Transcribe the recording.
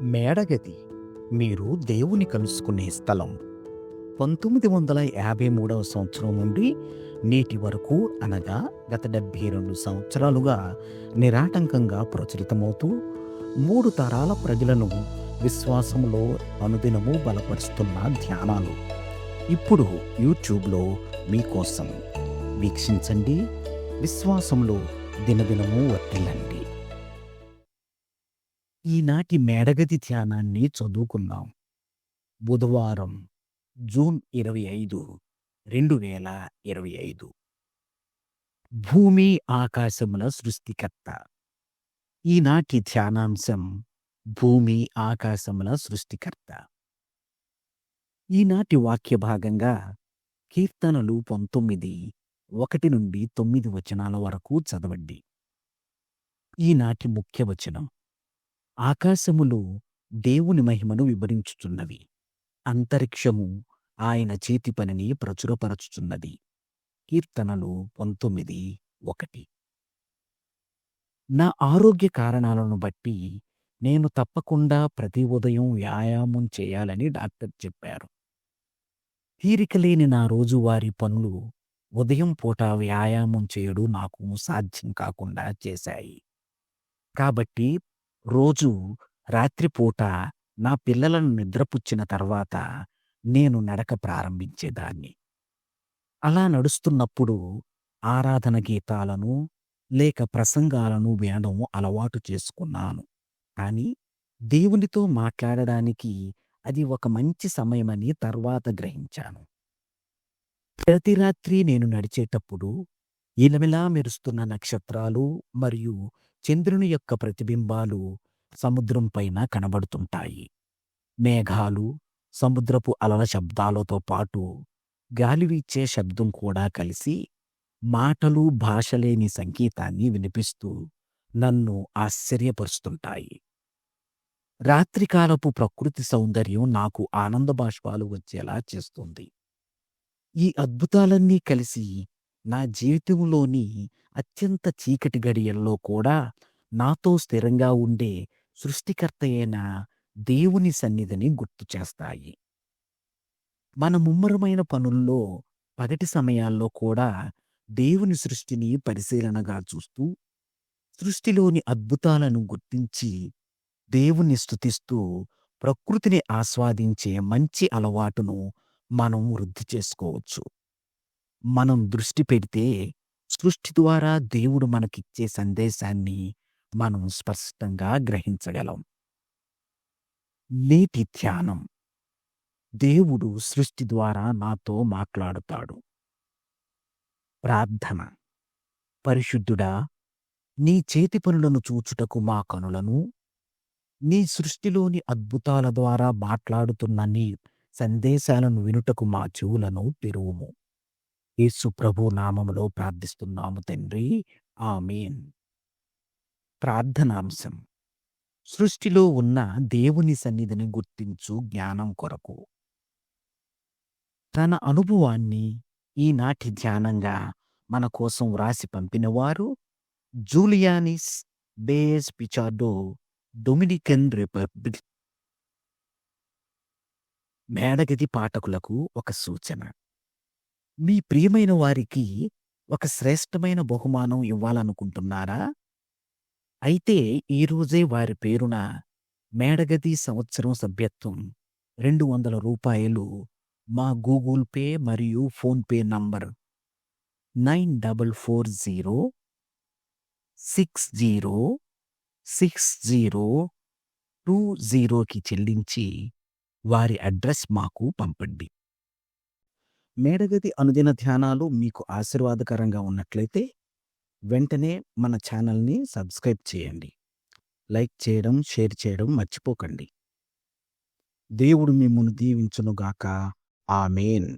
మేడగది మీరు దేవుని కలుసుకునే స్థలం. 1953 సంవత్సరం నుండి నేటి వరకు అనగా గత 72 సంవత్సరాలుగా నిరాటంకంగా ప్రచురితమవుతూ 3 తరాల ప్రజలను విశ్వాసంలో అనుదినము బలపరుస్తున్న ధ్యానాలు ఇప్పుడు యూట్యూబ్లో మీకోసం. వీక్షించండి, విశ్వాసంలో దినదినము వర్ధిల్లండి. ఈనాటి మేడగది ధ్యానాన్ని చదువుకుందాం. బుధవారం జూన్ 25, 2025. భూమి ఆకాశముల సృష్టికర్త. ఈనాటి ధ్యానాంశం భూమి ఆకాశముల సృష్టికర్త. ఈనాటి వాక్య భాగంగా కీర్తనలు 19, 1 నుండి 9 వచనాల వరకు చదవండి. ఈనాటి ముఖ్య వచనం: ఆకాశములు దేవుని మహిమను వివరించుచున్నవి, అంతరిక్షము ఆయన చేతి పనిని ప్రచురపరచుచున్నది. కీర్తనలు 19, 1. నా ఆరోగ్య కారణాలను బట్టి నేను తప్పకుండా ప్రతి ఉదయం వ్యాయామం చేయాలని డాక్టర్ చెప్పారు. తీరిక లేని నా రోజువారీ పనులు ఉదయం పూట వ్యాయామం చేయడం నాకు సాధ్యం కాకుండా చేశాయి. కాబట్టి రోజు రాత్రిపూట నా పిల్లలను నిద్రపుచ్చిన తర్వాత నేను నడక ప్రారంభించేదాన్ని. అలా నడుస్తున్నప్పుడు ఆరాధన గీతాలను లేక ప్రసంగాలను వినడం అలవాటు చేసుకున్నాను. కానీ దేవునితో మాట్లాడడానికి అది ఒక మంచి సమయమని తర్వాత గ్రహించాను. ప్రతి రాత్రి నేను నడిచేటప్పుడు ఇలమిలా మెరుస్తున్న నక్షత్రాలు మరియు చంద్రుని యొక్క ప్రతిబింబాలు సముద్రం పైన కనబడుతుంటాయి. మేఘాలు, సముద్రపు అలల శబ్దాలతో పాటు గాలి వీచే శబ్దం కూడా కలిసి మాటలు భాషలేని సంగీతాన్ని వినిపిస్తూ నన్ను ఆశ్చర్యపరుస్తుంటాయి. రాత్రికాలపు ప్రకృతి సౌందర్యం నాకు ఆనంద బాష్పాలు వచ్చేలా చేస్తుంది. ఈ అద్భుతాలన్నీ కలిసి నా జీవితంలోని అత్యంత చీకటి గడియల్లో కూడా నాతో స్థిరంగా ఉండే సృష్టికర్త అయిన దేవుని సన్నిధిని గుర్తు చేస్తాయి. మన ముమ్మరమైన పనుల్లో పగటి సమయాల్లో కూడా దేవుని సృష్టిని పరిశీలనగా చూస్తూ సృష్టిలోని అద్భుతాలను గుర్తించి దేవుని స్తుతిస్తూ ప్రకృతిని ఆస్వాదించే మంచి అలవాటును మనం వృద్ధి చేసుకోవచ్చు. మనం దృష్టి పెడితే సృష్టి ద్వారా దేవుడు మనకిచ్చే సందేశాన్ని మనం స్పష్టంగా గ్రహించగలం. నేటి ధ్యానం: దేవుడు సృష్టి ద్వారా నాతో మాట్లాడుతాడు. ప్రార్థన: పరిశుద్ధుడా, నీ చేతి పనులను చూచుటకు మా కనులను, నీ సృష్టిలోని అద్భుతాల ద్వారా మాట్లాడుతున్న నీ సందేశాలను వినుటకు మా చెవులను తెరువుము. యేసు ప్రభు నామములో ప్రార్థిస్తున్నాము తండ్రి, ఆమేన్. ప్రార్థనాంశం: సృష్టిలో ఉన్న దేవుని సన్నిధిని గుర్తించు జ్ఞానం కొరకు. తన అనుభవాన్ని ఈనాటి ధ్యానంగా మన కోసం వ్రాసి పంపినవారు జూలియానిస్ బేస్ పిచార్డో, డొమినికన్ రిపబ్లిక్. మేడగది పాఠకులకు ఒక సూచన: మీ ప్రియమైన వారికి ఒక శ్రేష్టమైన బహుమానం ఇవ్వాలనుకుంటున్నారా? అయితే ఈరోజే వారి పేరున మేడగది సంవత్సరం సభ్యత్వం ₹200 మా గూగుల్ పే మరియు ఫోన్ పే నంబర్ 9440606020కి చెల్లించి వారి అడ్రస్ మాకు పంపండి. మేడగది అనుదిన ధ్యానాలు మీకు ఆశీర్వాదకరంగా ఉన్నట్లయితే వెంటనే మన ఛానల్ని సబ్స్క్రైబ్ చేయండి. లైక్ చేయడం, షేర్ చేయడం మర్చిపోకండి. దేవుడు మిమ్మును దీవించునుగాక. ఆమేన్.